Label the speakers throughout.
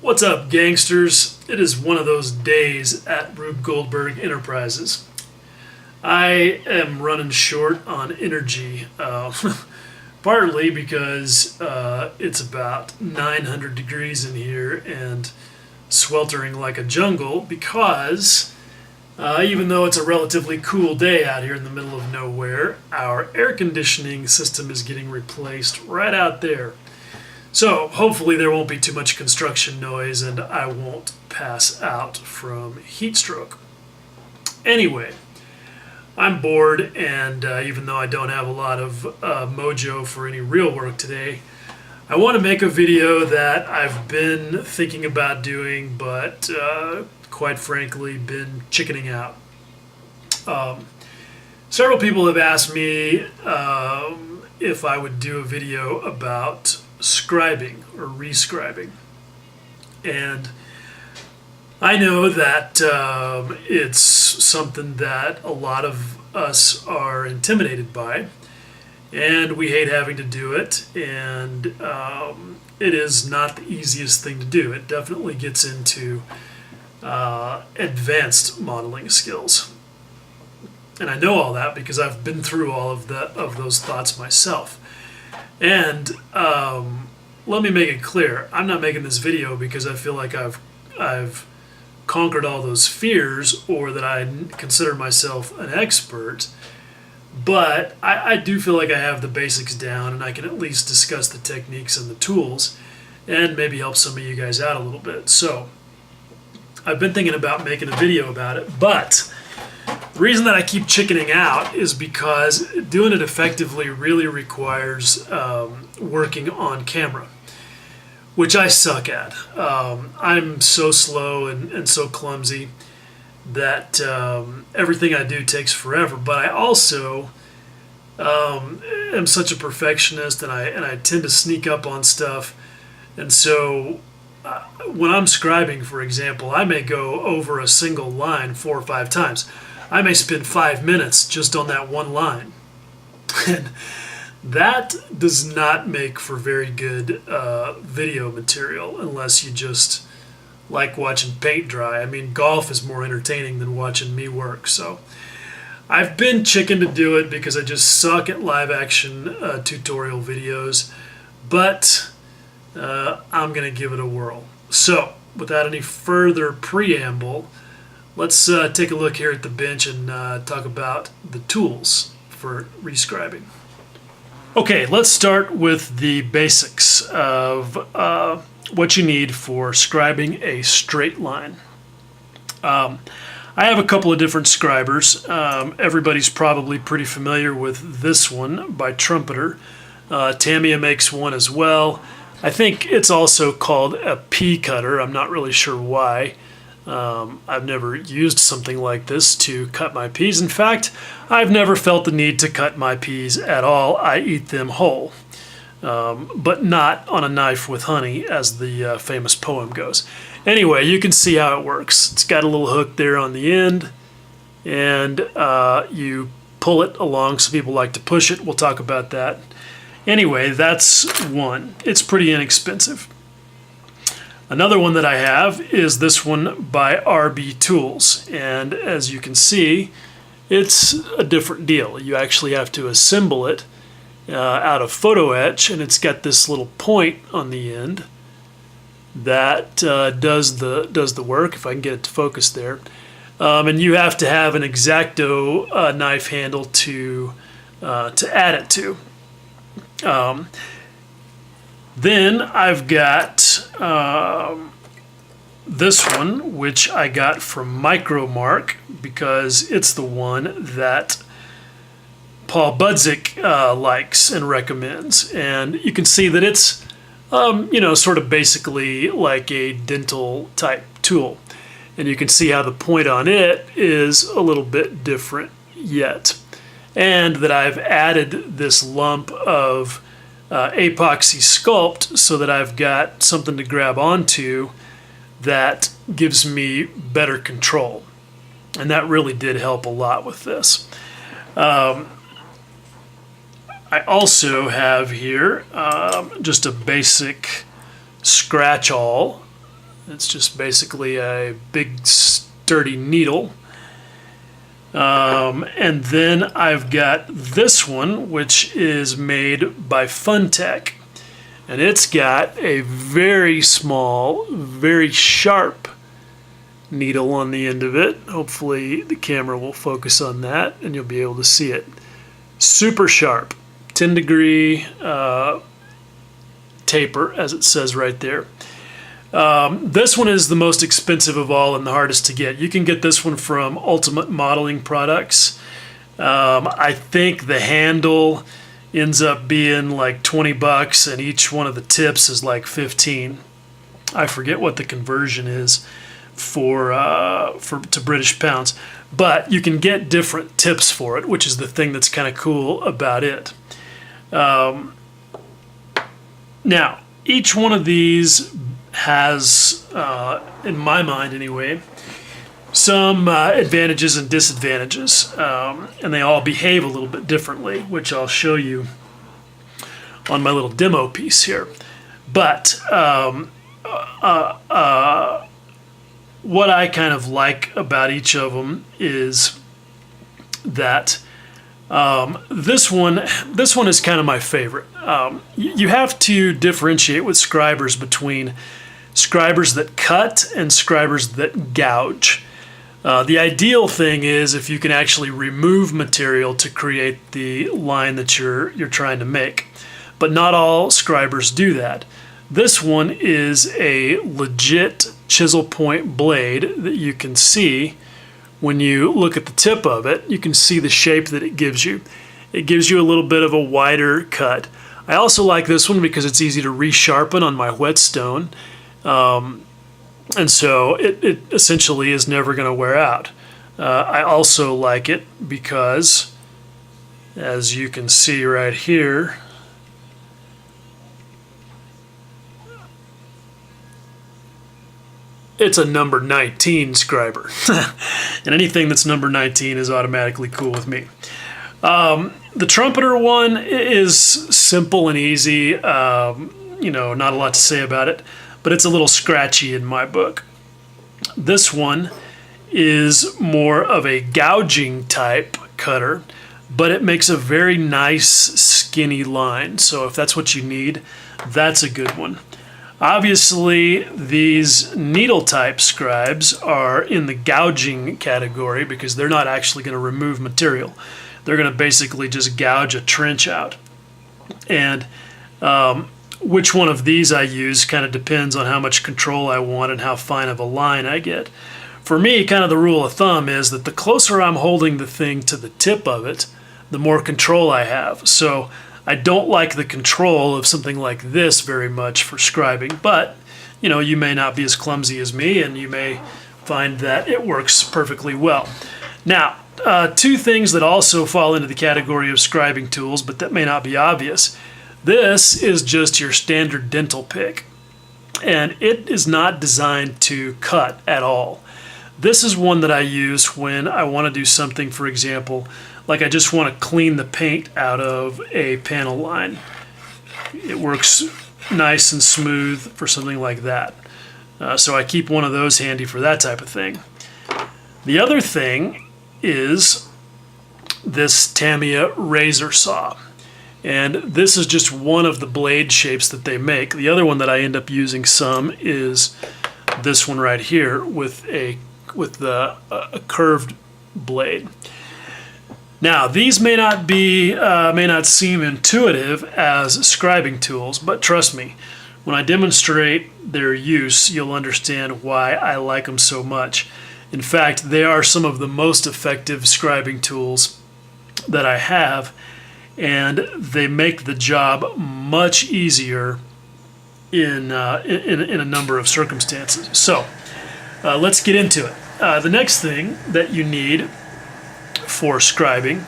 Speaker 1: What's up, gangsters? It is one of those days at Rube Goldberg Enterprises. I am running short on energy, partly because it's about 900 degrees in here and sweltering like a jungle because even though it's a relatively cool day out here in the middle of nowhere, our air conditioning system is getting replaced right out there. So hopefully there won't be too much construction noise and I won't pass out from heat stroke. Anyway, I'm bored, and even though I don't have a lot of mojo for any real work today, I want to make a video that I've been thinking about doing, but quite frankly been chickening out. Several people have asked me if I would do a video about scribing or rescribing, and I know that it's something that a lot of us are intimidated by, and we hate having to do it, and it is not the easiest thing to do. It definitely gets into advanced modeling skills, and I know all that because I've been through all of those thoughts myself. And let me make it clear, I'm not making this video because I feel like I've conquered all those fears or that I consider myself an expert, but I do feel like I have the basics down and I can at least discuss the techniques and the tools and maybe help some of you guys out a little bit. So I've been thinking about making a video about it, but the reason that I keep chickening out is because doing it effectively really requires working on camera, which I suck at. I'm so slow and so clumsy that everything I do takes forever. But I also am such a perfectionist, and I tend to sneak up on stuff. And so when I'm scribing, for example, I may go over a single line 4 or 5 times. I may spend 5 minutes just on that one line. And that does not make for very good video material unless you just like watching paint dry. I mean, golf is more entertaining than watching me work. So I've been chicken to do it because I just suck at live action tutorial videos, but I'm going to give it a whirl. So without any further preamble, let's take a look here at the bench and talk about the tools for rescribing. Okay, let's start with the basics of what you need for scribing a straight line. I have a couple of different scribers. Everybody's probably pretty familiar with this one by Trumpeter. Tamiya makes one as well. I think it's also called a pea cutter. I'm not really sure why. I've never used something like this to cut my peas. In fact, I've never felt the need to cut my peas at all. I eat them whole, but not on a knife with honey, as the famous poem goes. Anyway, you can see how it works. It's got a little hook there on the end, and you pull it along. Some people like to push it. We'll talk about that. Anyway, that's one. It's pretty inexpensive. Another one that I have is this one by RB Tools, and as you can see, it's a different deal. You actually have to assemble it out of photo etch, and it's got this little point on the end that does the work, if I can get it to focus there. And you have to have an X-Acto knife handle to add it to. Then I've got this one, which I got from Micromark because it's the one that Paul Budzik likes and recommends. And you can see that it's, sort of basically like a dental type tool. And you can see how the point on it is a little bit different yet. And that I've added this lump of epoxy sculpt so that I've got something to grab onto that gives me better control, and that really did help a lot with this. I also have here just a basic scratch-all It's just basically a big sturdy needle. And then I've got this one, which is made by Funtech. And it's got a very small, very sharp needle on the end of it. Hopefully the camera will focus on that and you'll be able to see it. Super sharp, 10-degree taper, as it says right there. This one is the most expensive of all and the hardest to get. You can get this one from Ultimate Modeling Products. I think the handle ends up being like $20 and each one of the tips is like 15. I forget what the conversion is to British pounds, but you can get different tips for it, which is the thing that's kind of cool about it. Now, each one of these has, in my mind anyway, some advantages and disadvantages, and they all behave a little bit differently, which I'll show you on my little demo piece here. But what I kind of like about each of them is that this one is kind of my favorite. You have to differentiate with scribers between scribers that cut and scribers that gouge. The ideal thing is if you can actually remove material to create the line that you're trying to make. But not all scribers do that. This one is a legit chisel point blade that you can see when you look at the tip of it. You can see the shape that it gives you. It gives you a little bit of a wider cut. I also like this one because it's easy to resharpen on my whetstone. And so it essentially is never going to wear out. I also like it because, as you can see right here, it's a number 19 scriber. And anything that's number 19 is automatically cool with me. The trumpeter one is simple and easy. Not a lot to say about it, but it's a little scratchy in my book. This one is more of a gouging type cutter, but it makes a very nice skinny line. So if that's what you need, that's a good one. Obviously, these needle type scribes are in the gouging category because they're not actually going to remove material. They're going to basically just gouge a trench out. And which one of these I use kind of depends on how much control I want and how fine of a line I get. For me, kind of the rule of thumb is that the closer I'm holding the thing to the tip of it, the more control I have. So I don't like the control of something like this very much for scribing, but you may not be as clumsy as me and you may find that it works perfectly well. Now, two things that also fall into the category of scribing tools, but that may not be obvious. This is just your standard dental pick, and it is not designed to cut at all. This is one that I use when I want to do something, for example, like I just want to clean the paint out of a panel line. It works nice and smooth for something like that. So I keep one of those handy for that type of thing. The other thing is this Tamiya razor saw. And this is just one of the blade shapes that they make. The other one that I end up using some is this one right here with a curved blade. Now, these may not seem intuitive as scribing tools, but trust me, when I demonstrate their use, you'll understand why I like them so much. In fact, they are some of the most effective scribing tools that I have, and they make the job much easier in a number of circumstances. So, let's get into it. The next thing that you need for scribing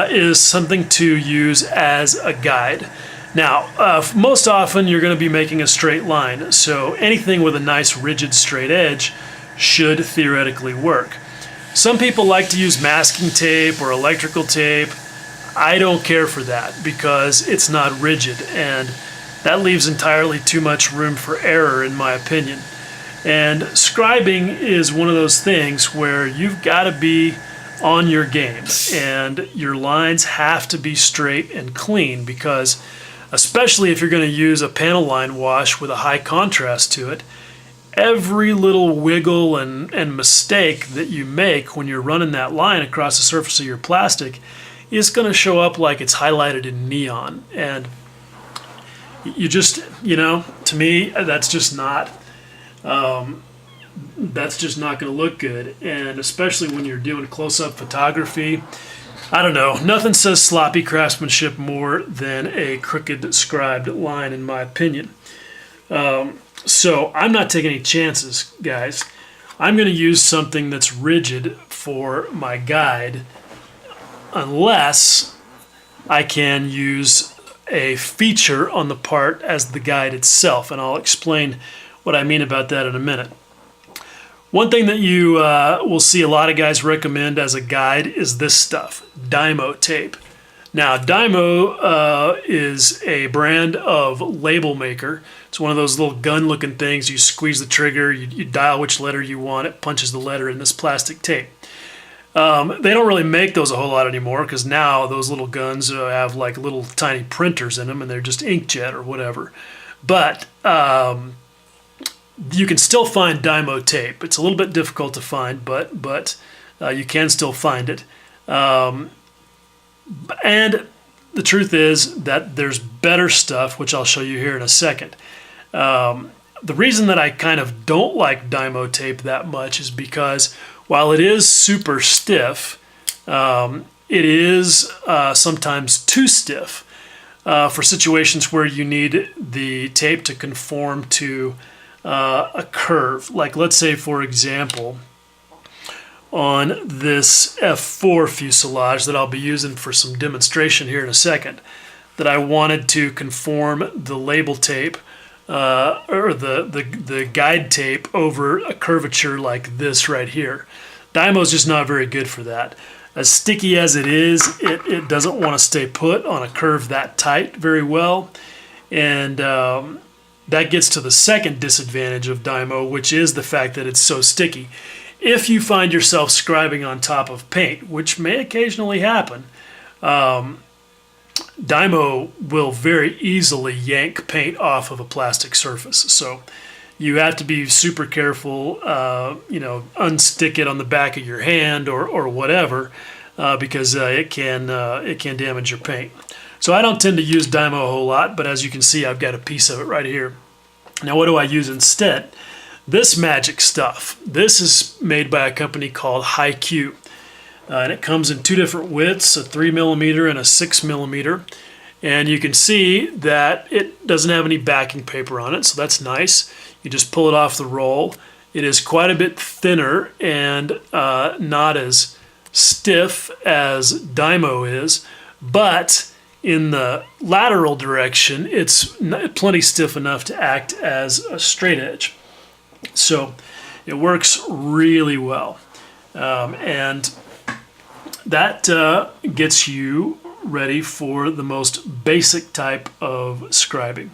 Speaker 1: is something to use as a guide. Now, most often you're going to be making a straight line, so anything with a nice rigid straight edge should theoretically work. Some people like to use masking tape or electrical tape. I don't care for that because it's not rigid, and that leaves entirely too much room for error in my opinion. And scribing is one of those things where you've got to be on your game, and your lines have to be straight and clean, because especially if you're going to use a panel line wash with a high contrast to it, every little wiggle and mistake that you make when you're running that line across the surface of your plastic is going to show up like it's highlighted in neon. And you just, to me, that's just not going to look good. And especially when you're doing close-up photography, I don't know, nothing says sloppy craftsmanship more than a crooked scribed line, in my opinion. So I'm not taking any chances, guys. I'm going to use something that's rigid for my guide, unless I can use a feature on the part as the guide itself, and I'll explain what I mean about that in a minute. One thing that you will see a lot of guys recommend as a guide is this stuff, Dymo tape. Now, Dymo is a brand of label maker. It's one of those little gun-looking things. You squeeze the trigger, you dial which letter you want, it punches the letter in this plastic tape. They don't really make those a whole lot anymore, because now those little guns have like little tiny printers in them, and they're just inkjet or whatever. But you can still find Dymo tape. It's a little bit difficult to find, but you can still find it. And the truth is that there's better stuff, which I'll show you here in a second. The reason that I kind of don't like Dymo tape that much is because while it is super stiff, it is sometimes too stiff for situations where you need the tape to conform to a curve. Like, let's say, for example, on this F4 fuselage that I'll be using for some demonstration here in a second, that I wanted to conform the label tape or the guide tape over a curvature like this right here. Dymo's just not very good for that. As sticky as it is, it doesn't want to stay put on a curve that tight very well, and that gets to the second disadvantage of Dymo, which is the fact that it's so sticky. If you find yourself scribing on top of paint, which may occasionally happen, Dymo will very easily yank paint off of a plastic surface. So you have to be super careful, unstick it on the back of your hand or whatever, because it can damage your paint. So I don't tend to use Dymo a whole lot, but as you can see, I've got a piece of it right here. Now, what do I use instead? This magic stuff. This is made by a company called HiQ, and it comes in two different widths, a 3mm and a 6mm. And you can see that it doesn't have any backing paper on it, so that's nice. You just pull it off the roll. It is quite a bit thinner and not as stiff as Dymo is, but in the lateral direction, it's plenty stiff enough to act as a straight edge. So it works really well, and that gets you ready for the most basic type of scribing.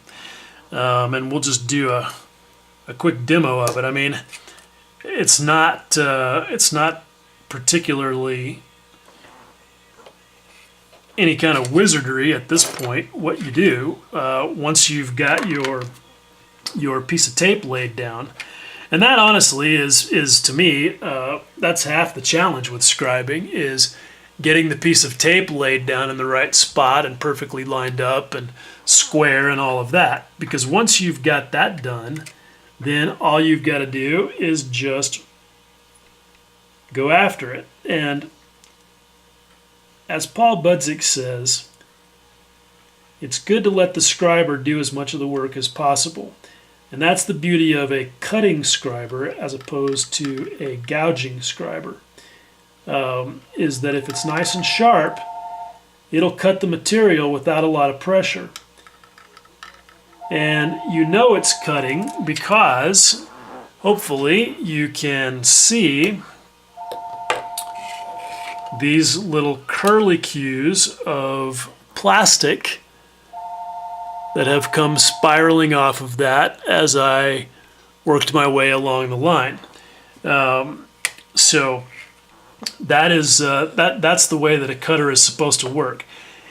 Speaker 1: And we'll just do a quick demo of it. I mean, it's not particularly any kind of wizardry at this point. What you do once you've got your piece of tape laid down. And that honestly is to me, that's half the challenge with scribing, is getting the piece of tape laid down in the right spot and perfectly lined up and square and all of that. Because once you've got that done, then all you've got to do is just go after it. And as Paul Budzik says, it's good to let the scriber do as much of the work as possible. And that's the beauty of a cutting scriber as opposed to a gouging scriber, is that if it's nice and sharp, it'll cut the material without a lot of pressure. And you know it's cutting because hopefully you can see these little curlicues of plastic that have come spiraling off of that as I worked my way along the line. So that is that's the way that a cutter is supposed to work,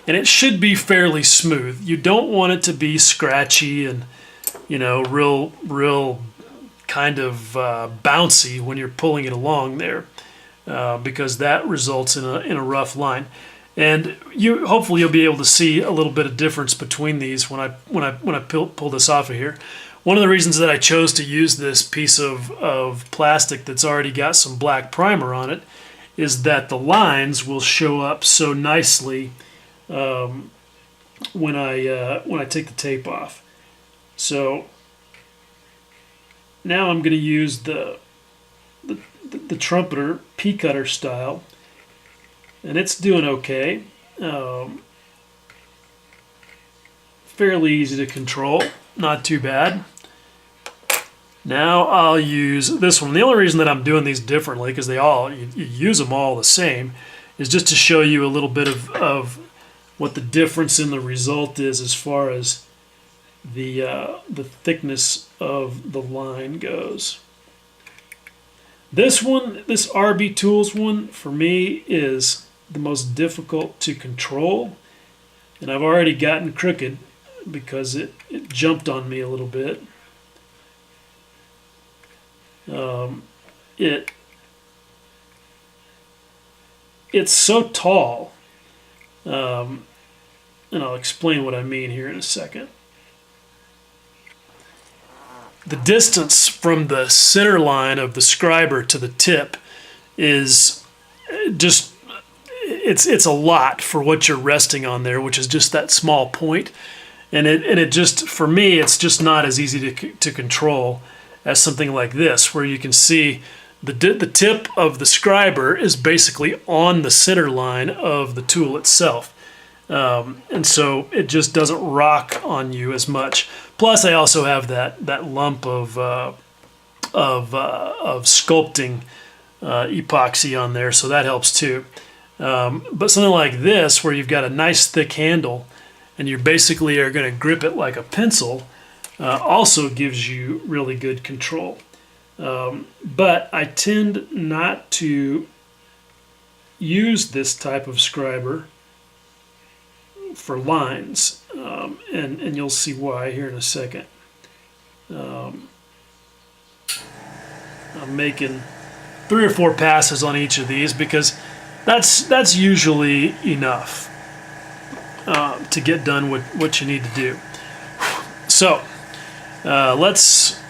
Speaker 1: and it should be fairly smooth. You don't want it to be scratchy and real kind of bouncy when you're pulling it along there, because that results in a rough line. And hopefully you'll be able to see a little bit of difference between these when I pull this off of here. One of the reasons that I chose to use this piece of plastic that's already got some black primer on it is that the lines will show up so nicely when I take the tape off. So now I'm going to use the trumpeter pea cutter style, and it's doing okay. Fairly easy to control, not too bad. Now I'll use this one. The only reason that I'm doing these differently, because you use them all the same, is just to show you a little bit of what the difference in the result is as far as the thickness of the line goes. This RB Tools one, for me, is the most difficult to control, and I've already gotten crooked because it jumped on me a little bit. It's so tall, and I'll explain what I mean here in a second. The distance from the center line of the scriber to the tip is just, it's a lot for what you're resting on there, which is just that small point. And it just, for me, it's just not as easy to control as something like this, where you can see the tip of the scriber is basically on the center line of the tool itself. And so it just doesn't rock on you as much. Plus, I also have that lump of sculpting epoxy on there, so that helps too. But something like this, where you've got a nice thick handle and you basically are going to grip it like a pencil, also gives you really good control. But I tend not to use this type of scriber for lines, and you'll see why here in a second. I'm making 3 or 4 passes on each of these because that's usually enough to get done with what you need to do. So let's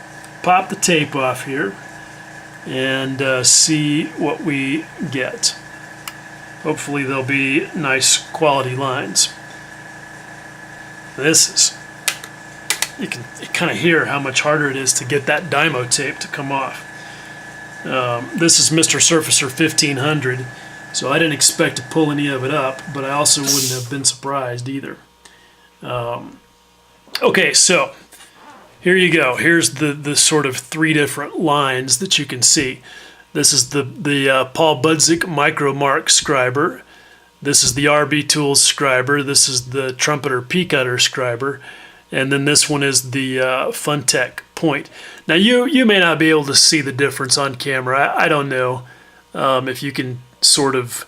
Speaker 1: pop the tape off here and see what we get. Hopefully they'll be nice quality lines. This is, you can kind of hear how much harder it is to get that Dymo tape to come off. This is Mr. Surfacer 1500, so I didn't expect to pull any of it up, but I also wouldn't have been surprised either. Okay, so here you go. Here's the sort of 3 different lines that you can see. This is the Paul Budzik Micro Mark scriber. This is the RB Tools scriber. This is the Trumpeter Pea Cutter scriber. And then this one is the Funtech Point. Now you may not be able to see the difference on camera. I don't know if you can sort of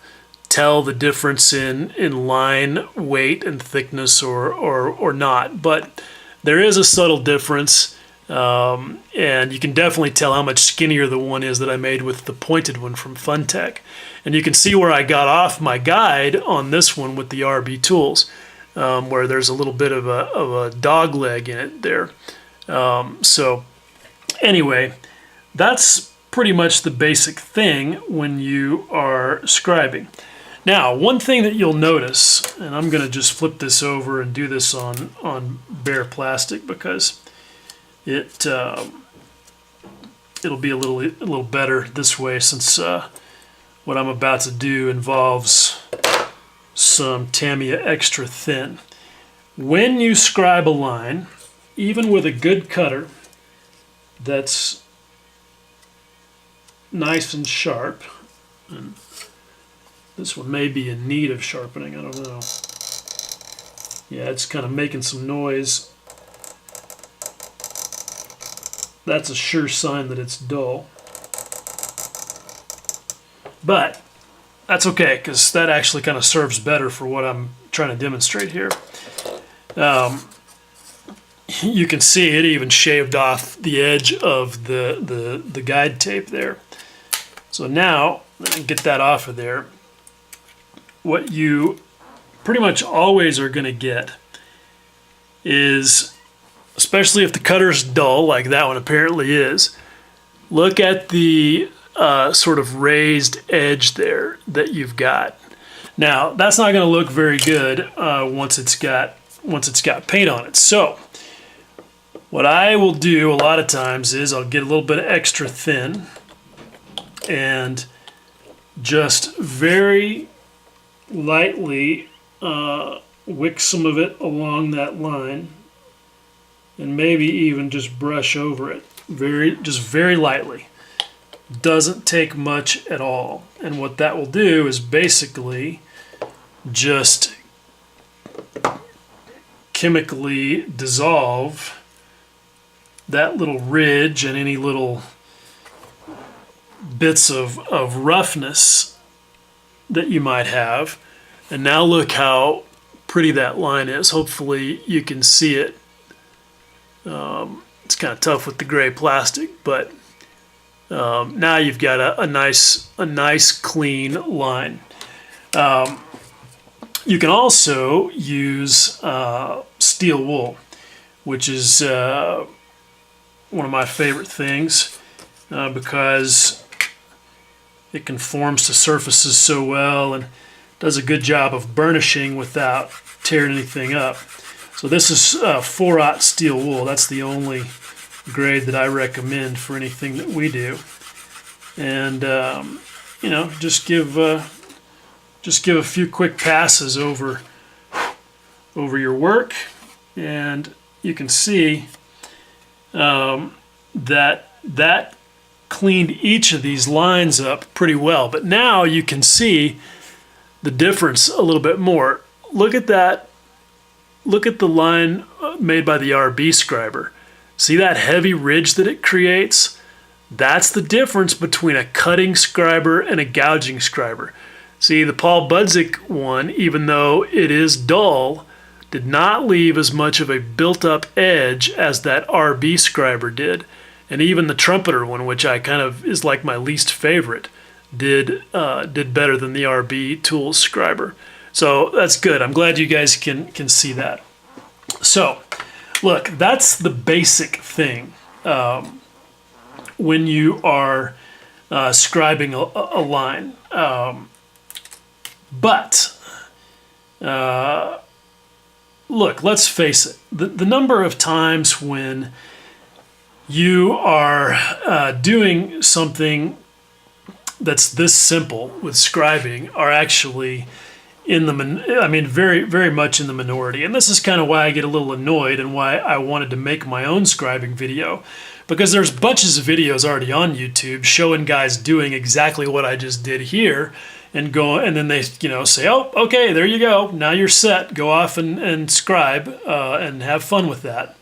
Speaker 1: tell the difference in line weight and thickness or not. But there is a subtle difference. And you can definitely tell how much skinnier the one is that I made with the pointed one from Funtech. And you can see where I got off my guide on this one with the RB Tools, where there's a little bit of a dog leg in it there. So anyway, that's pretty much the basic thing when you are scribing. Now, one thing that you'll notice, and I'm going to just flip this over and do this on bare plastic because it'll be a little better this way, since what I'm about to do involves some Tamiya Extra Thin. When you scribe a line, even with a good cutter that's nice and sharp, and this one may be in need of sharpening, I don't know. Yeah, it's kind of making some noise. that's a sure sign that it's dull. But that's okay, because that actually kind of serves better for what I'm trying to demonstrate here. You can see it even shaved off the edge of the guide tape there. So now, get that off of there. What you pretty much always are going to get is, especially if the cutter's dull, like that one apparently is, look at the sort of raised edge there that you've got. Now, that's not going to look very good once it's got paint on it. So, what I will do a lot of times is I'll get a little bit extra thin and just very lightly wick some of it along that line, and maybe even just brush over it very lightly. Doesn't take much at all. And what that will do is basically just chemically dissolve that little ridge and any little bits of roughness that you might have. And now look how pretty that line is. Hopefully you can see it. It's kind of tough with the gray plastic, but now you've got a nice clean line. You can also use steel wool, which is one of my favorite things because it conforms to surfaces so well and does a good job of burnishing without tearing anything up. So this is 4/0 steel wool. That's the only grade that I recommend for anything that we do. And you know, just give a few quick passes over your work, and you can see that cleaned each of these lines up pretty well. But now you can see the difference a little bit more. Look at that. Look at the line made by the RB scriber. See that heavy ridge that it creates? That's the difference between a cutting scriber and a gouging scriber. See, the Paul Budzik one, even though it is dull, did not leave as much of a built-up edge as that RB scriber did. And even the Trumpeter one, which I kind of is like my least favorite, did better than the RB Tools scriber. So that's good. I'm glad you guys can see that. So, look, that's the basic thing when you are scribing a line. But look, let's face it. The number of times when you are doing something that's this simple with scribing are actually very, very much in the minority. And this is kind of why I get a little annoyed and why I wanted to make my own scribing video, because there's bunches of videos already on YouTube showing guys doing exactly what I just did here, and then they say, oh, okay, there you go, now you're set, go off and scribe and have fun with that.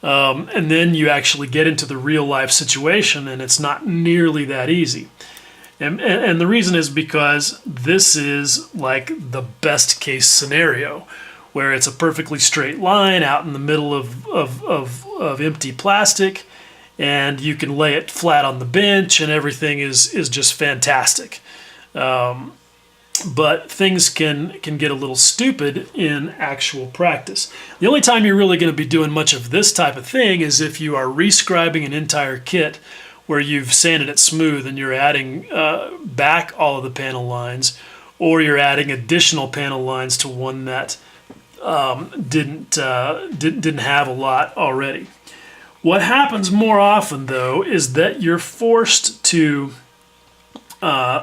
Speaker 1: And then you actually get into the real life situation, and it's not nearly that easy. And the reason is because this is like the best case scenario, where it's a perfectly straight line out in the middle of empty plastic, and you can lay it flat on the bench, and everything is just fantastic. But things can get a little stupid in actual practice. The only time you're really going to be doing much of this type of thing is if you are rescribing an entire kit where you've sanded it smooth and you're adding back all of the panel lines, or you're adding additional panel lines to one that didn't have a lot already. What happens more often, though, is that you're forced to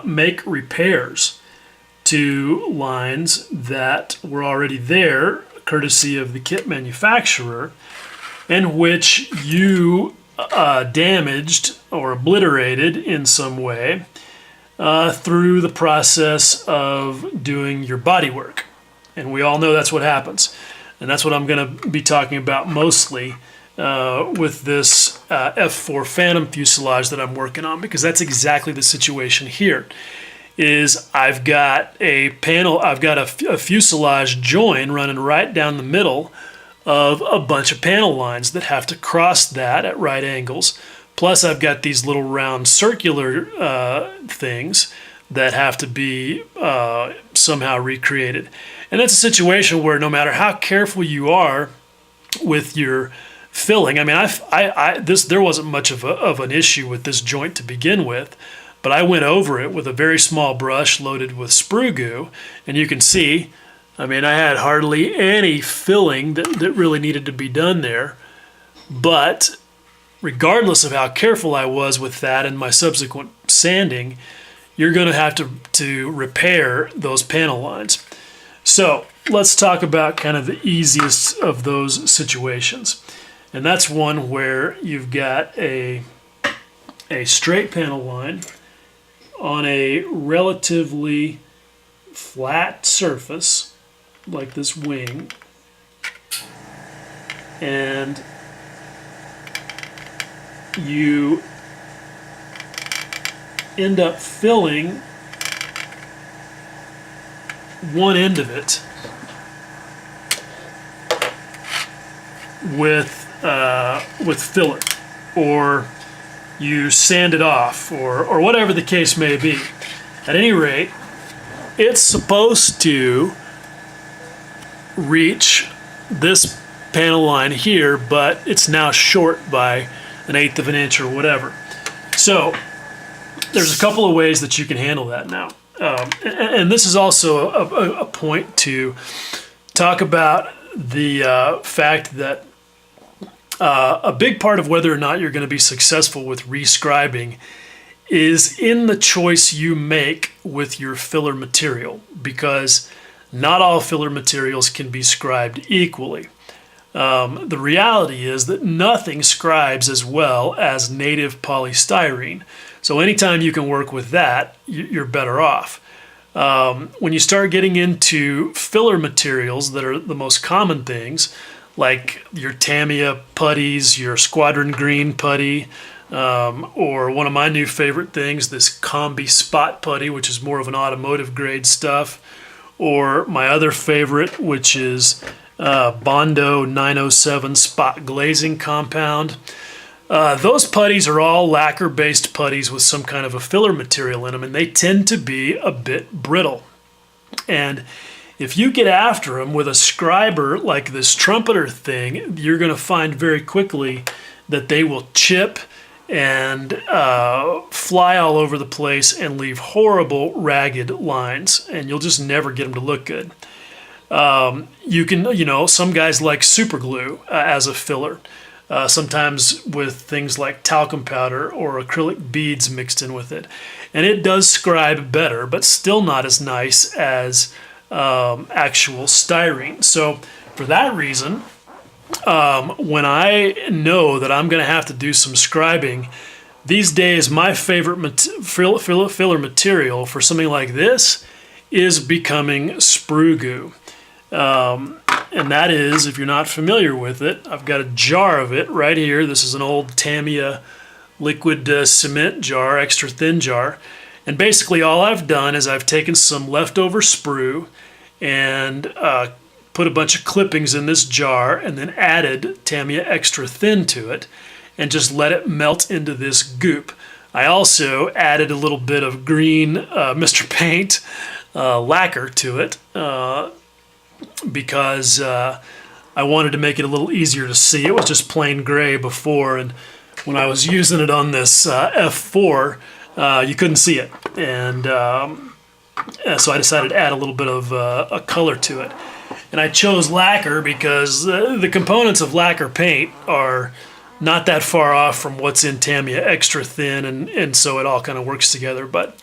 Speaker 1: make repairs to lines that were already there, courtesy of the kit manufacturer, and which you damaged or obliterated in some way through the process of doing your body work. And we all know that's what happens. And that's what I'm going to be talking about mostly with this F4 Phantom fuselage that I'm working on, because that's exactly the situation here. Is I've got a fuselage join running right down the middle of a bunch of panel lines that have to cross that at right angles. Plus, I've got these little round circular things that have to be somehow recreated. And that's a situation where no matter how careful you are with your filling, I mean, there wasn't much of an issue with this joint to begin with, but I went over it with a very small brush loaded with sprue goo, and you can see, I mean, I had hardly any filling that really needed to be done there. But regardless of how careful I was with that and my subsequent sanding, you're going to have to repair those panel lines. So let's talk about kind of the easiest of those situations. And that's one where you've got a straight panel line on a relatively flat surface, like this wing, and you end up filling one end of it with filler, or you sand it off, or whatever the case may be. At any rate, it's supposed to reach this panel line here, but it's now short by 1/8 of an inch or whatever. So there's a couple of ways that you can handle that now. And this is also a point to talk about the fact that a big part of whether or not you're going to be successful with rescribing is in the choice you make with your filler material, because not all filler materials can be scribed equally. The reality is that nothing scribes as well as native polystyrene. So anytime you can work with that, you're better off. When you start getting into filler materials that are the most common things, like your Tamiya putties, your Squadron Green putty, or one of my new favorite things, this Combi Spot putty, which is more of an automotive grade stuff, or my other favorite, which is Bondo 907 Spot Glazing Compound. Those putties are all lacquer-based putties with some kind of a filler material in them, and they tend to be a bit brittle. And if you get after them with a scriber like this trumpeter thing, you're going to find very quickly that they will chip and fly all over the place and leave horrible ragged lines, and you'll just never get them to look good. You can, some guys like super glue as a filler, sometimes with things like talcum powder or acrylic beads mixed in with it. And it does scribe better, but still not as nice as actual styrene. So for that reason, when I know that I'm going to have to do some scribing, these days my favorite filler material for something like this is becoming sprue goo. And that is, if you're not familiar with it, I've got a jar of it right here. This is an old Tamiya liquid cement jar, extra thin jar. And basically all I've done is I've taken some leftover sprue and put a bunch of clippings in this jar and then added Tamiya extra thin to it and just let it melt into this goop. I also added a little bit of green Mr. Paint lacquer to it because I wanted to make it a little easier to see. It was just plain gray before, and when I was using it on this F4, you couldn't see it. And so I decided to add a little bit of a color to it. And I chose lacquer because the components of lacquer paint are not that far off from what's in Tamiya extra thin, and so it all kind of works together. But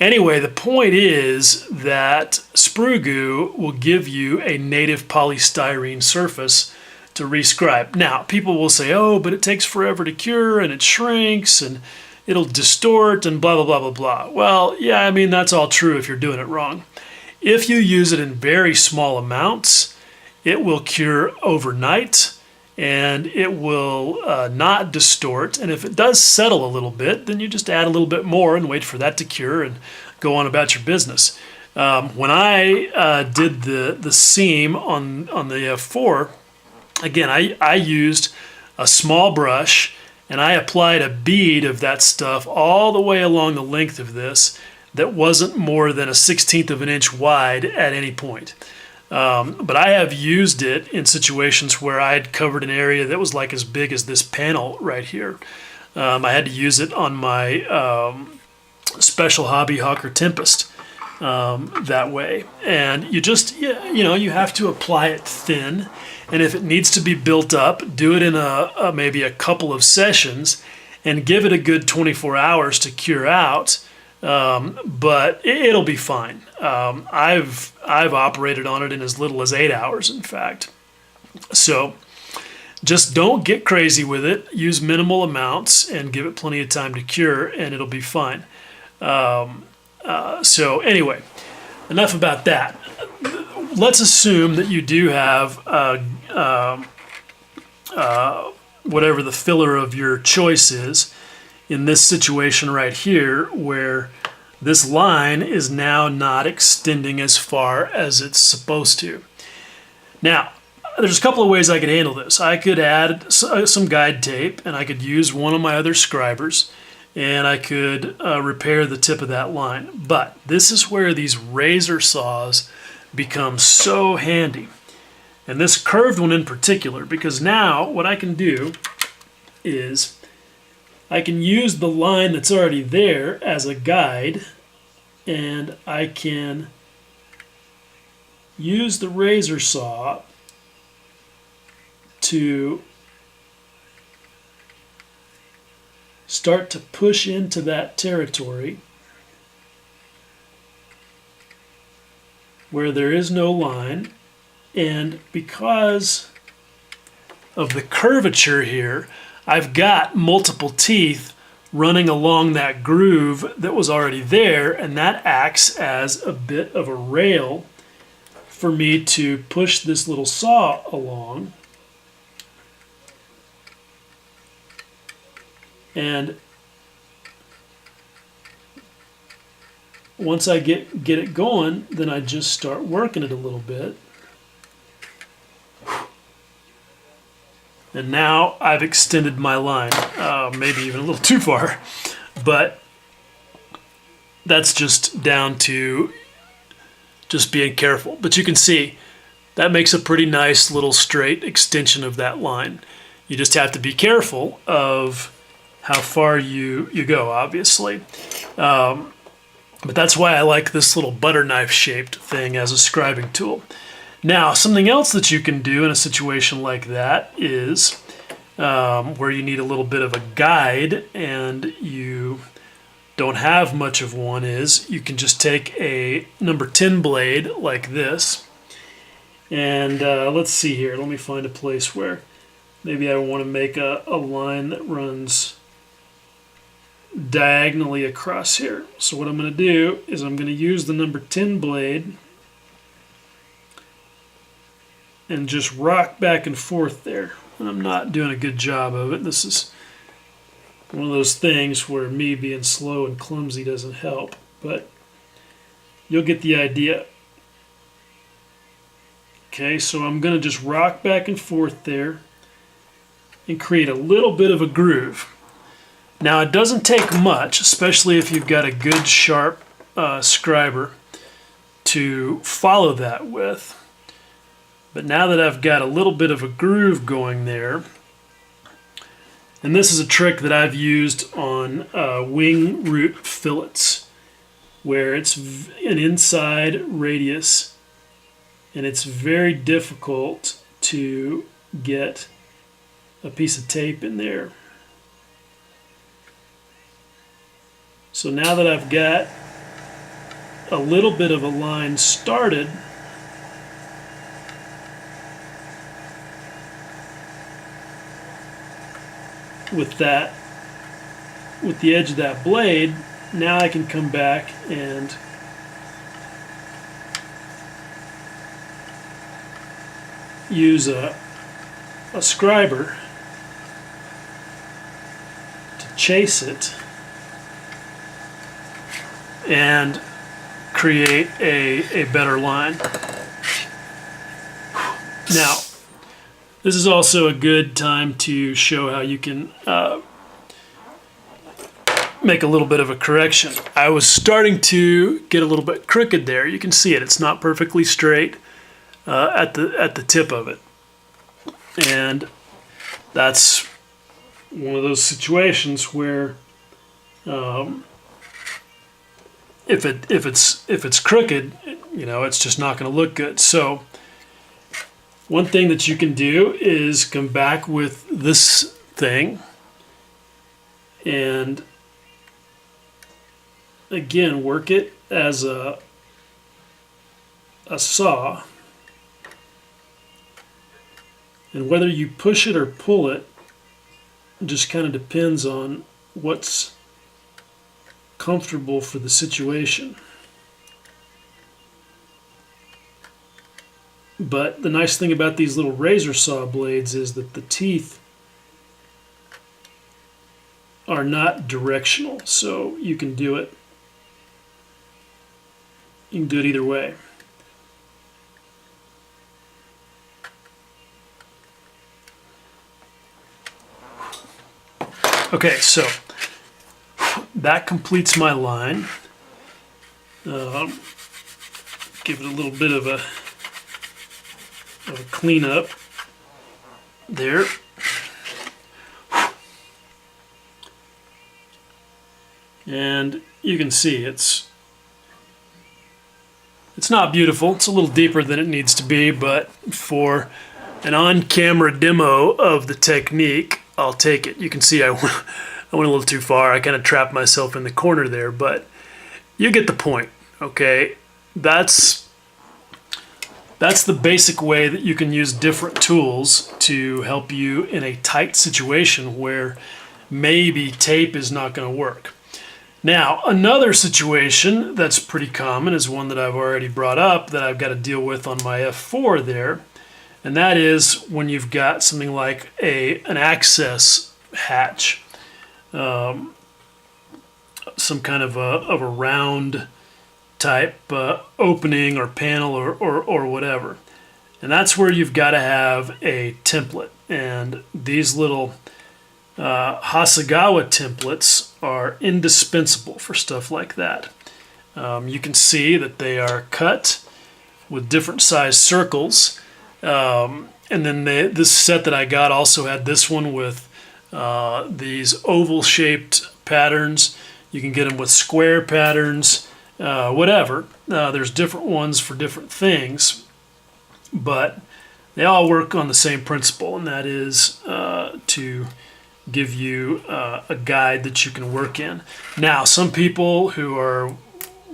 Speaker 1: anyway, the point is that sprue goo will give you a native polystyrene surface to rescribe. Now, people will say, oh, but it takes forever to cure, and it shrinks, and it'll distort, and blah, blah, blah, blah, blah. Well, yeah, I mean, that's all true if you're doing it wrong. If you use it in very small amounts, it will cure overnight, and it will not distort. And if it does settle a little bit, then you just add a little bit more and wait for that to cure and go on about your business. When I did the seam on the 4, again, I used a small brush and I applied a bead of that stuff all the way along the length of this that wasn't more than a 1/16 of an inch wide at any point. But I have used it in situations where I had covered an area that was like as big as this panel right here. I had to use it on my special hobby Hawker Tempest that way. And you just, you have to apply it thin. And if it needs to be built up, do it in maybe a couple of sessions and give it a good 24 hours to cure out. But it'll be fine. I've operated on it in as little as 8 hours, in fact. So just don't get crazy with it. Use minimal amounts and give it plenty of time to cure, and it'll be fine. So anyway, enough about that. Let's assume that you do have whatever the filler of your choice is. In this situation right here, where this line is now not extending as far as it's supposed to. Now, there's a couple of ways I could handle this. I could add some guide tape, and I could use one of my other scribers, and I could repair the tip of that line. But this is where these razor saws become so handy. And this curved one in particular, because now what I can do is I can use the line that's already there as a guide, and I can use the razor saw to start to push into that territory where there is no line. And because of the curvature here, I've got multiple teeth running along that groove that was already there, and that acts as a bit of a rail for me to push this little saw along. And once I get it going, then I just start working it a little bit. And now I've extended my line, maybe even a little too far, but that's just down to just being careful. But you can see that makes a pretty nice little straight extension of that line. You just have to be careful of how far you go, obviously. But that's why I like this little butter knife shaped thing as a scribing tool. Now, something else that you can do in a situation like that is where you need a little bit of a guide and you don't have much of one, is you can just take a number 10 blade like this. And let's see here. Let me find a place where maybe I want to make a line that runs diagonally across here. So what I'm going to do is I'm going to use the number 10 blade and just rock back and forth there. And I'm not doing a good job of it. This is one of those things where me being slow and clumsy doesn't help, but you'll get the idea. Okay, so I'm going to just rock back and forth there and create a little bit of a groove. Now, it doesn't take much, especially if you've got a good sharp scriber, to follow that with. But now that I've got a little bit of a groove going there, and this is a trick that I've used on wing root fillets, where it's an inside radius, and it's very difficult to get a piece of tape in there. So now that I've got a little bit of a line started, with the edge of that blade, now I can come back and use a a scriber to chase it and create a better line. Now, this is also a good time to show how you can make a little bit of a correction. I was starting to get a little bit crooked there. You can see it. It's not perfectly straight at the tip of it. And that's one of those situations where if it's crooked, you know, it's just not going to look good. So one thing that you can do is come back with this thing and again work it as a saw, and whether you push it or pull it just kind of depends on what's comfortable for the situation. But the nice thing about these little razor saw blades is that the teeth are not directional, so you can do it. You can do it either way. Okay, so that completes my line. Give it a little bit of a cleanup there. And you can see it's not beautiful. It's a little deeper than it needs to be, but for an on-camera demo of the technique, I'll take it. You can see I went a little too far. I kind of trapped myself in the corner there, but you get the point, okay? That's the basic way that you can use different tools to help you in a tight situation where maybe tape is not going to work. Now, another situation that's pretty common is one that I've already brought up that I've got to deal with on my F4 there, and that is when you've got something like an access hatch, some kind of a round type opening or panel or whatever. And that's where you've got to have a template. And these little Hasegawa templates are indispensable for stuff like that. You can see that they are cut with different size circles. And then this set that I got also had this one with these oval shaped patterns. You can get them with square patterns. Whatever. There's different ones for different things, but they all work on the same principle, and that is to give you a guide that you can work in. Now, some people who are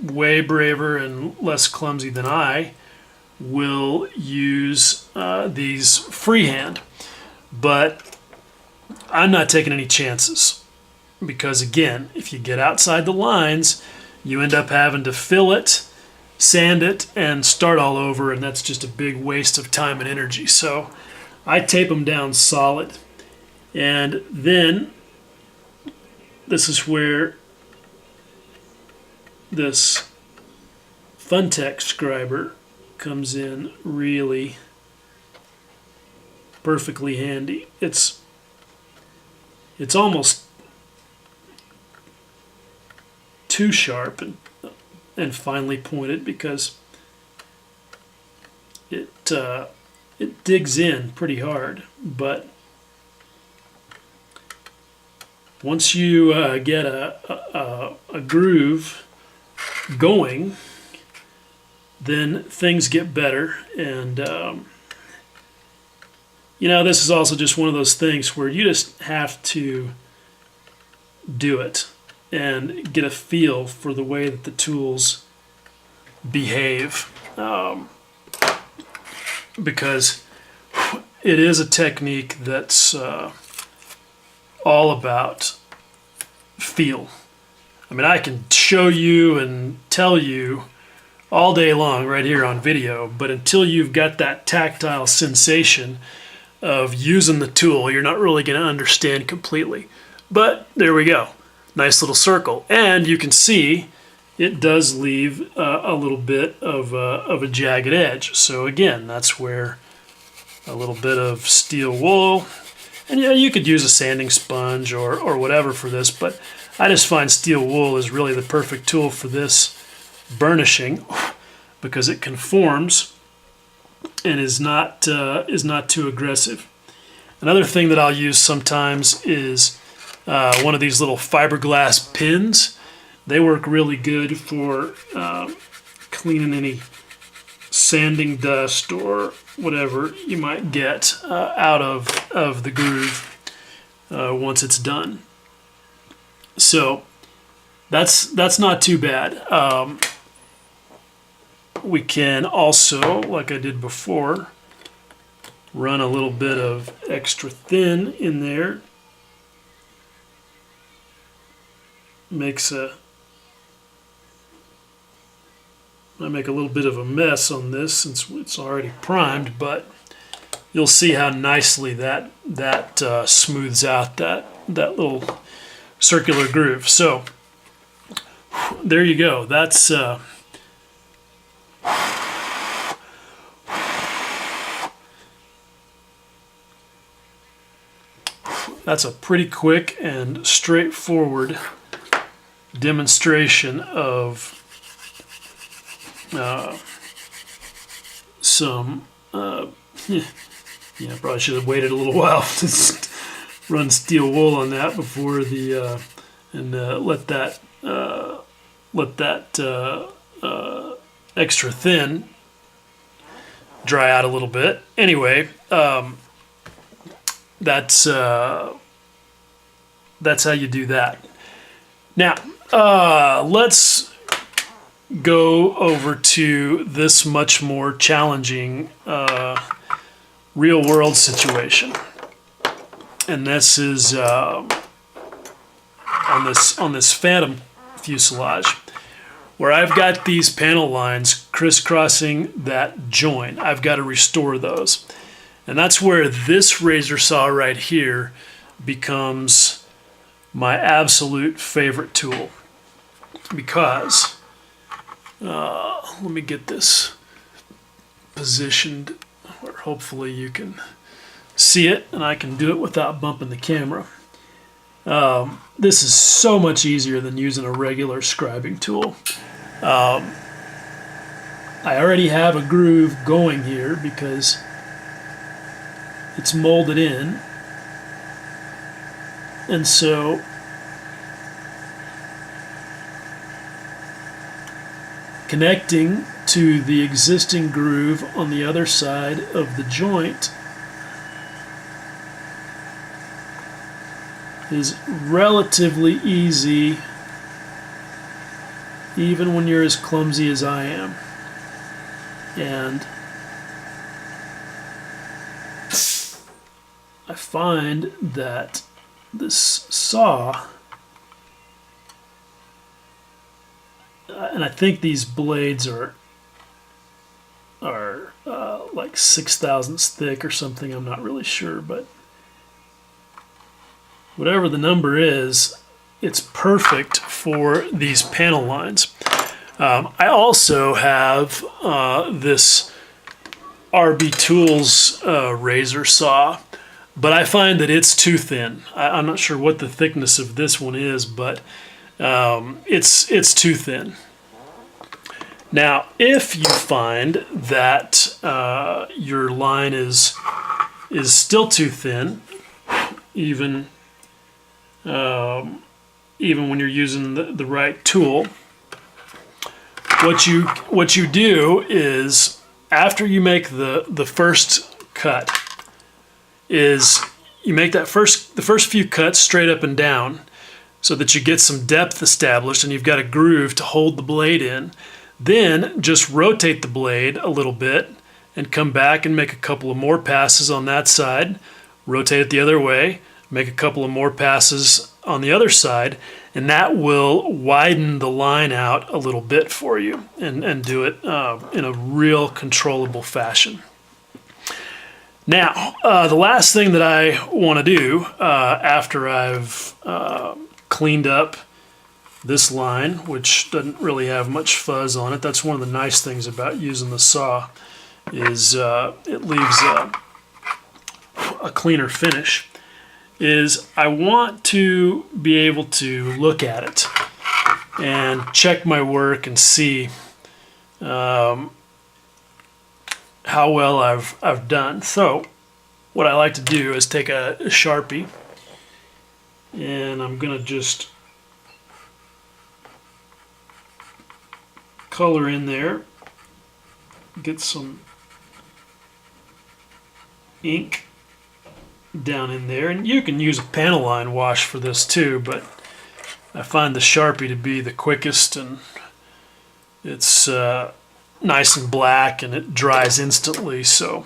Speaker 1: way braver and less clumsy than I will use these freehand, but I'm not taking any chances because, again, if you get outside the lines, you end up having to fill it, sand it, and start all over, and that's just a big waste of time and energy. So I tape them down solid. And then this is where this Funtech scriber comes in really perfectly handy. It's almost too sharp and finely pointed because it digs in pretty hard, but once you get a groove going, then things get better. And you know, this is also just one of those things where you just have to do it and get a feel for the way that the tools behave, because it is a technique that's all about feel. I mean, I can show you and tell you all day long right here on video, but until you've got that tactile sensation of using the tool, you're not really going to understand completely. But there we go. Nice little circle. And you can see it does leave a little bit of a jagged edge. So again, that's where a little bit of steel wool, and yeah, you could use a sanding sponge or whatever for this, but I just find steel wool is really the perfect tool for this burnishing because it conforms and is not too aggressive. Another thing that I'll use sometimes is one of these little fiberglass pins. They work really good for cleaning any sanding dust or whatever you might get out of the groove once it's done. So that's not too bad. We can also, like I did before, run a little bit of extra thin in there. I make a little bit of a mess on this since it's already primed, but you'll see how nicely that smooths out that little circular groove. So there you go. That's a pretty quick and straightforward demonstration of probably should have waited a little while to run steel wool on that before let that extra thin dry out a little bit. Anyway, that's how you do that. Now, let's go over to this much more challenging real-world situation, and this is on this Phantom fuselage, where I've got these panel lines crisscrossing that joint. I've got to restore those, and that's where this razor saw right here becomes my absolute favorite tool, because let me get this positioned where hopefully you can see it and I can do it without bumping the camera. This is so much easier than using a regular scribing tool. I already have a groove going here because it's molded in, and so connecting to the existing groove on the other side of the joint is relatively easy, even when you're as clumsy as I am. And I find that this saw, and I think these blades are like 6 thousandths thick or something. I'm not really sure, but whatever the number is, it's perfect for these panel lines. I also have this RB Tools razor saw, but I find that it's too thin. I'm not sure what the thickness of this one is, but it's too thin. Now, if you find that your line is still too thin, even when you're using the right tool, what you do is, after you make the first cut, is you make the first few cuts straight up and down so that you get some depth established and you've got a groove to hold the blade in. Then just rotate the blade a little bit and come back and make a couple of more passes on that side, rotate it the other way, make a couple of more passes on the other side, and that will widen the line out a little bit for you and do it in a real controllable fashion. Now, the last thing that I want to do after I've cleaned up this line, which doesn't really have much fuzz on it, that's one of the nice things about using the saw, is it leaves a cleaner finish, is I want to be able to look at it and check my work and see how well I've done. So what I like to do is take a Sharpie, and I'm going to just color in there, get some ink down in there, and you can use a panel line wash for this too, but I find the Sharpie to be the quickest, and it's nice and black and it dries instantly, so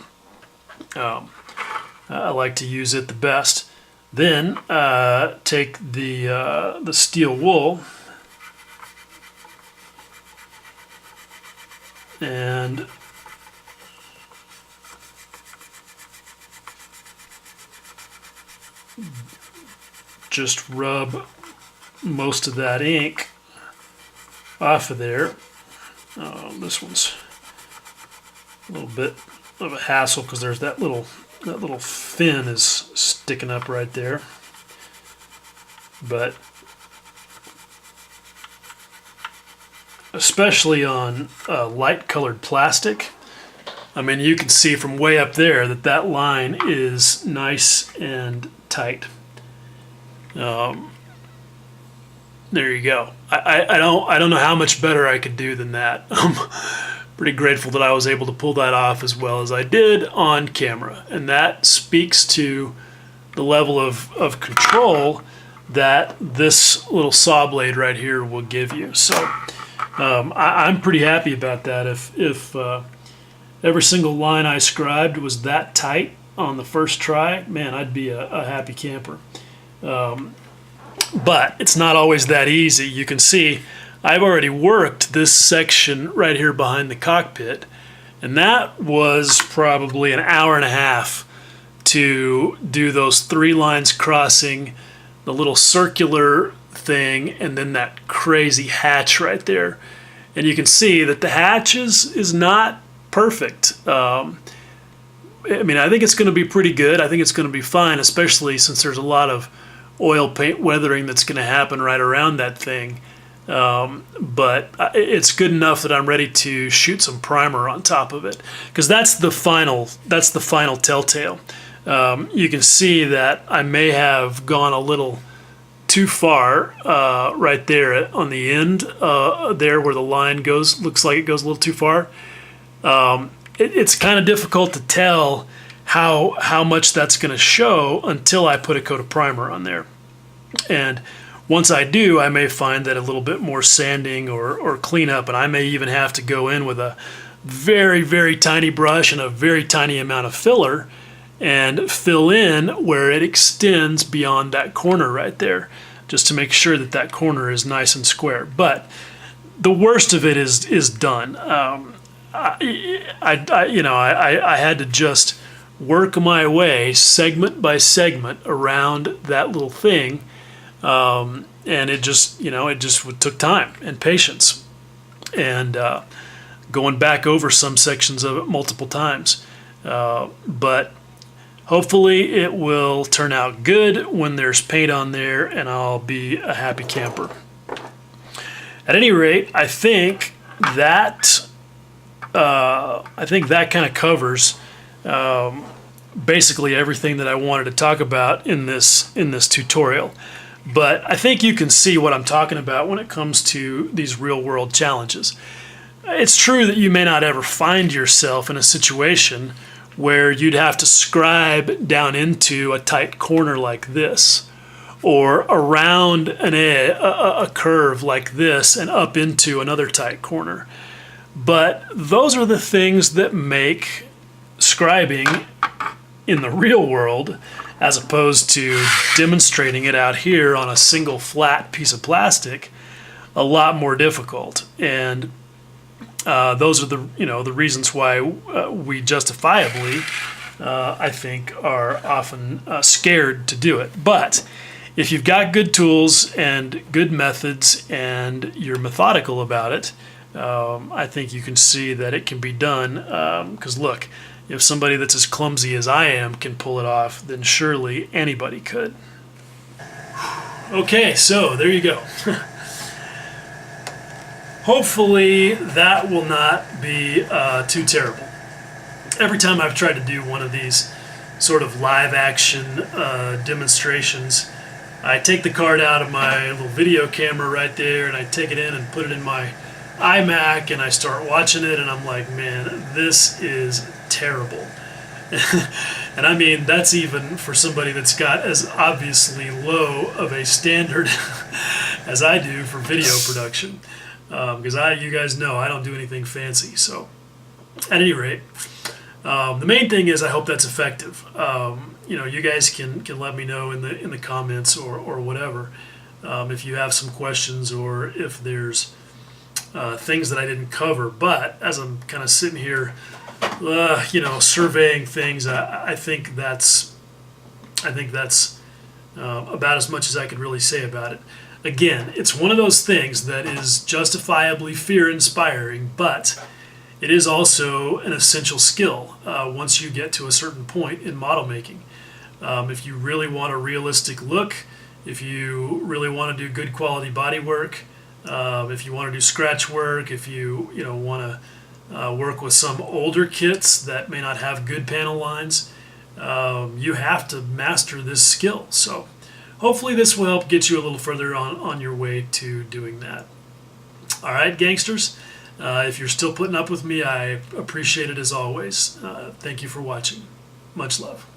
Speaker 1: I like to use it the best. Then take the steel wool and just rub most of that ink off of there. This one's a little bit of a hassle because there's that little fin is sticking up right there. But especially on light colored plastic, I mean, you can see from way up there that that line is nice and tight. There you go. I don't know how much better I could do than that. I'm pretty grateful that I was able to pull that off as well as I did on camera, and that speaks to the level of control that this little saw blade right here will give you. So I'm pretty happy about that. If every single line I scribed was that tight on the first try, man, I'd be a happy camper. But it's not always that easy. You can see I've already worked this section right here behind the cockpit, and that was probably an hour and a half to do those 3 lines crossing, the little circular thing, and then that crazy hatch right there. And you can see that the hatch is not perfect. I mean, I think it's going to be pretty good. I think it's going to be fine, especially since there's a lot of oil paint weathering that's going to happen right around that thing. But it's good enough that I'm ready to shoot some primer on top of it, because that's the final telltale. You can see that I may have gone a little too far right there on the end there where the line goes. Looks like it goes a little too far. It's kind of difficult to tell how much that's going to show until I put a coat of primer on there. And once I do, I may find that a little bit more sanding or cleanup, and I may even have to go in with a very, very tiny brush and a very tiny amount of filler and fill in where it extends beyond that corner right there, just to make sure that that corner is nice and square. But the worst of it is done. I had to just work my way segment by segment around that little thing, and it just took time and patience, and going back over some sections of it multiple times. But hopefully it will turn out good when there's paint on there, and I'll be a happy camper. At any rate, I think that kind of covers basically everything that I wanted to talk about in this tutorial. But I think you can see what I'm talking about when it comes to these real-world challenges. It's true that you may not ever find yourself in a situation where you'd have to scribe down into a tight corner like this, or around a curve like this and up into another tight corner. But those are the things that make scribing in the real world, as opposed to demonstrating it out here on a single flat piece of plastic, a lot more difficult. And those are the reasons why we justifiably I think, are often scared to do it. But if you've got good tools and good methods and you're methodical about it, I think you can see that it can be done. Because look, if somebody that's as clumsy as I am can pull it off, then surely anybody could. Okay, so there you go. Hopefully that will not be too terrible. Every time I've tried to do one of these sort of live action demonstrations, I take the card out of my little video camera right there and I take it in and put it in my iMac and I start watching it and I'm like, man, this is terrible. And I mean, that's even for somebody that's got as obviously low of a standard as I do for video production. Because you guys know I don't do anything fancy. So at any rate, the main thing is I hope that's effective. You guys can let me know in the comments or whatever if you have some questions or if there's things that I didn't cover. But as I'm kind of sitting here, surveying things, I think that's about as much as I could really say about it. Again, it's one of those things that is justifiably fear-inspiring, but it is also an essential skill once you get to a certain point in model making. If you really want a realistic look, if you really want to do good quality body work, if you want to do scratch work, if you want to work with some older kits that may not have good panel lines, you have to master this skill. So hopefully this will help get you a little further on your way to doing that. All right, gangsters, if you're still putting up with me, I appreciate it as always. Thank you for watching. Much love.